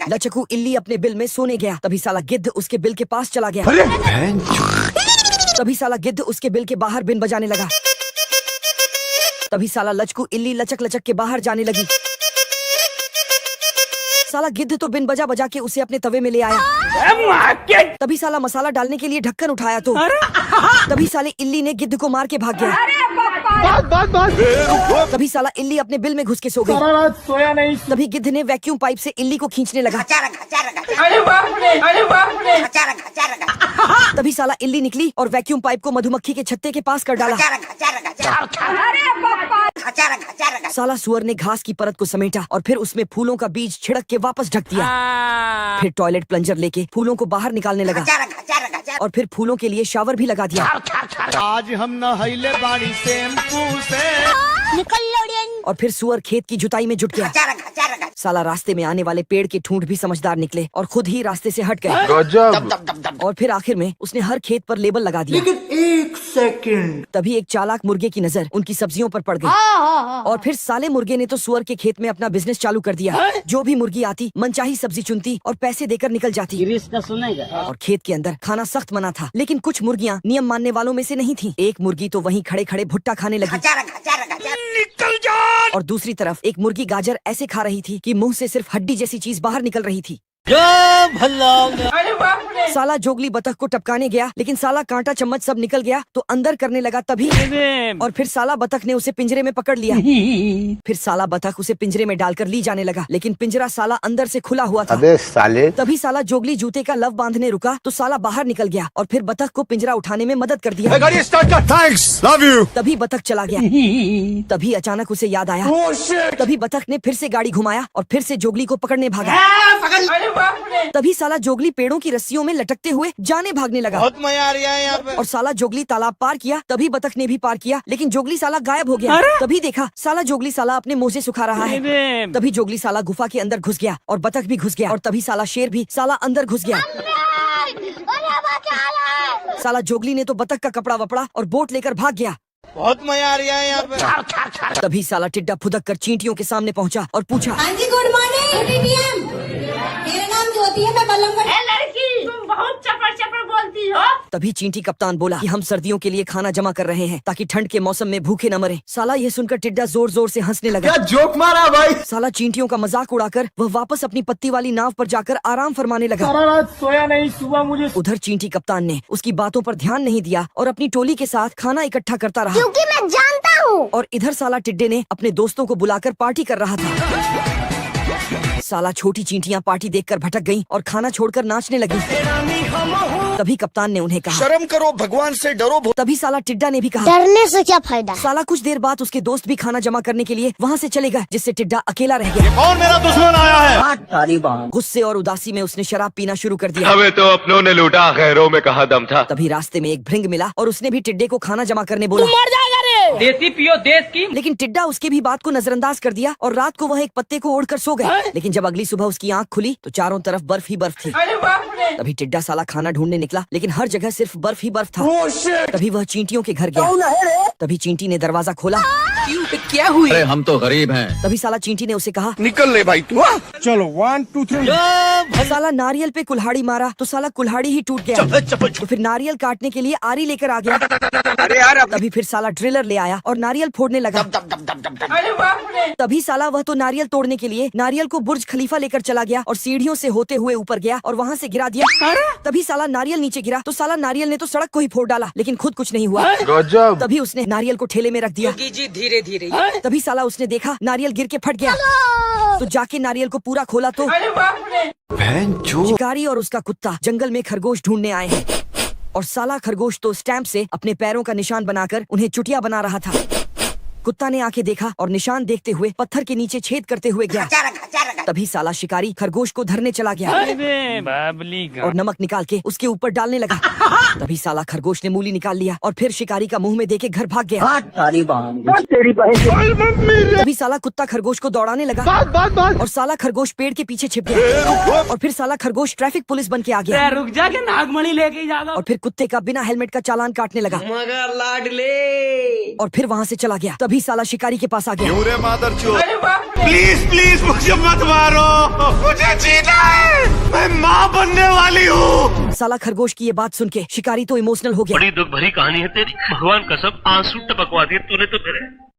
लचकू इल्ली अपने बिल में सोने गया। तभी साला गिद्ध उसके बिल के पास चला गया। तभी साला गिद्ध उसके बिल के बाहर बिन बजाने लगा। तभी साला लचकू इल्ली लचक लचक के बाहर जाने लगी। साला गिद्ध तो बिन बजा बजा के उसे अपने तवे में ले आया। तभी साला मसाला डालने के लिए ढक्कन उठाया तो तभी साले इल्ली ने गिद्ध को मार के भाग गया। तभी साला इल्ली अपने बिल में घुस के सो गई। सोया नहीं। तभी गिद्ध ने वैक्यूम पाइप से इल्ली को खींचने लगा। तभी साला इल्ली निकली और वैक्यूम पाइप को मधुमक्खी के छत्ते के पास कर डाला। साला सुअर ने घास की परत को समेटा और फिर उसमें फूलों का बीज छिड़क के वापस ढक दिया। फिर टॉयलेट प्लंजर लेके फूलों को बाहर निकालने लगा और फिर फूलों के लिए शावर भी लगा दिया। आज हम नहाइले बाड़ी शैम्पू से। और फिर सुअर खेत की जुताई में जुट गया। साला रास्ते में आने वाले पेड़ के ठूंठ भी समझदार निकले और खुद ही रास्ते से हट गए। और फिर आखिर में उसने हर खेत पर लेबल लगा दिया। लेकिन 1 सेकंड। तभी एक चालाक मुर्गे की नजर उनकी सब्जियों पर पड़ गई। और फिर साले मुर्गे ने तो सुअर के खेत में अपना बिजनेस चालू कर दिया। जो भी मुर्गी आती मनचाही सब्जी चुनती और पैसे देकर निकल जाती। और खेत के अंदर खाना सख्त मना था, लेकिन कुछ मुर्गियाँ नियम मानने वालों में से नहीं थी। एक मुर्गी तो वहीं खड़े खड़े भुट्टा खाने लगी। निकल जा। और दूसरी तरफ एक मुर्गी गाजर ऐसे खा रही थी कि मुंह से सिर्फ हड्डी जैसी चीज बाहर निकल रही थी। साला जोगली बतख को टपकाने गया, लेकिन साला कांटा चम्मच सब निकल गया तो अंदर करने लगा। तभी और फिर साला बतख ने उसे पिंजरे में पकड़ लिया। फिर साला बतख उसे पिंजरे में डालकर ली जाने लगा, लेकिन पिंजरा साला अंदर से खुला हुआ था। अबे साले। तभी साला जोगली जूते का लव बांधने रुका तो साला बाहर निकल गया और फिर बतख को पिंजरा उठाने में मदद कर दिया। Thanks, love you. तभी बतख चला गया। तभी अचानक उसे याद आया। तभी बतख ने फिर से गाड़ी घुमाया और फिर से जोगली को पकड़ने भागा। तभी साला जोगली पेड़ों की रस्सियों में लटकते हुए जाने भागने लगा। बहुत मजा आ रहा है यहाँ पे। और साला जोगली तालाब पार किया। तभी बतख ने भी पार किया, लेकिन जोगली साला गायब हो गया। तभी देखा साला जोगली साला अपने मोजे सुखा रहा है। तभी जोगली साला गुफा के अंदर घुस गया और बतख भी घुस गया। और तभी साला शेर भी साला अंदर घुस गया। साला जोगली ने तो बतख का कपड़ा वपड़ा और बोट लेकर भाग गया। बहुत मजा आ रहा है यहाँ पे। तभी साला टिड्डा फुदक कर चींटियों के सामने पहुँचा और पूछा, हाँ जी, गुड मॉर्निंग। मेरा नाम ज्योति है, मैं बल्लमगढ़। लड़की तुम बहुत चपर चपर बोलती हो। तभी चींटी कप्तान बोला कि हम सर्दियों के लिए खाना जमा कर रहे हैं ताकि ठंड के मौसम में भूखे न मरे। साला ये सुनकर टिड्डा जोर जोर से हंसने लगा। क्या जोक मारा भाई। साला चींटियों का मजाक उड़ाकर वह वापस अपनी पत्ती वाली नाव पर जाकर आराम फरमाने लगा। सारा रात सोया नहीं, सुबह मुझे। उधर चींटी कप्तान ने उसकी बातों पर ध्यान नहीं दिया और अपनी टोली के साथ खाना इकट्ठा करता रहा, क्योंकि मैं जानता हूँ। और इधर साला टिड्डे ने अपने दोस्तों को बुलाकर पार्टी कर रहा था। साला छोटी चींटियां पार्टी देखकर भटक गईं और खाना छोड़कर नाचने लगी। तभी कप्तान ने उन्हें कहा, शर्म करो, भगवान से डरो। तभी साला टिड्डा ने भी कहा, डरने से क्या फायदा। साला कुछ देर बाद उसके दोस्त भी खाना जमा करने के लिए वहाँ से चले गए, जिससे टिड्डा अकेला रह गया। कौन मेरा दुश्मन आया है। गुस्से और उदासी में उसने शराब पीना शुरू कर दिया। हमें तो अपनों ने लूटा, खैरों में कहा दम था। तभी रास्ते में एक भृंग मिला और उसने भी टिड्डे को खाना जमा करने बोला। मर जाएगा रे। देसी पियो देश की। लेकिन टिड्डा उसके भी बात को नजरअंदाज कर दिया और रात को वह एक पत्ते को ओढ़कर सो गया। लेकिन जब अगली सुबह उसकी आंख खुली तो चारों तरफ बर्फ ही बर्फ थी। तभी टिड्डा साला खाना ढूंढने निकला, लेकिन हर जगह सिर्फ बर्फ ही बर्फ था। तभी वह चींटियों के घर गया। तभी चींटी ने दरवाजा खोला। क्या हुई? अरे हम तो गरीब हैं। तभी साला चींटी ने उसे कहा, निकल ले भाई तू। चलो 1 2 3। साला नारियल पे कुल्हाड़ी मारा तो साला कुल्हाड़ी ही टूट गया। तो फिर नारियल काटने के लिए आरी लेकर आ गया। अरे यार। तभी फिर साला ड्रिलर ले आया और नारियल फोड़ने लगा। तभी साला वह तो नारियल तोड़ने के लिए नारियल को बुर्ज खलीफा लेकर चला गया और सीढ़ियों से होते हुए ऊपर गया और वहाँ से गिरा दिया। तभी साला नारियल नीचे गिरा तो साला नारियल ने तो सड़क को ही फोड़ डाला, लेकिन खुद कुछ नहीं हुआ। तभी उसने नारियल को ठेले में रख दिया। धीरे धीरे। तभी साला उसने देखा नारियल गिर के फट गया। तो जाके नारियल को पूरा खोला तो शिकारी और उसका कुत्ता जंगल में खरगोश ढूंढने आए हैं। और साला खरगोश तो स्टैम्प से अपने पैरों का निशान बनाकर उन्हें चुटिया बना रहा था। कुत्ता ने आके देखा और निशान देखते हुए पत्थर के नीचे छेद करते हुए गया। तभी साला शिकारी खरगोश को धरने चला गया और नमक निकाल के उसके ऊपर डालने लगा। तभी साला खरगोश ने मूली निकाल लिया और फिर शिकारी का मुंह में देके घर भाग गया। तभी साला कुत्ता खरगोश को दौड़ाने लगा और साला खरगोश पेड़ के पीछे छिप गया। और फिर साला खरगोश ट्रैफिक पुलिस बन के आ गया। रुक जा के नागमणि लेके जाएगा। और फिर कुत्ते का बिना हेलमेट का चालान काटने लगा मगर लाडले। और फिर वहाँ से चला गया। तभी साला शिकारी के पास आ गया। प्लीज प्लीज मुझे मत मारो, मुझे जीना है, मैं माँ बनने वाली हूँ। साला खरगोश की ये बात सुन के शिकारी तो इमोशनल हो गया। बड़ी दुख भरी कहानी है तेरी, भगवान कसम आंसू टपकवा दिए तूने तो मेरे।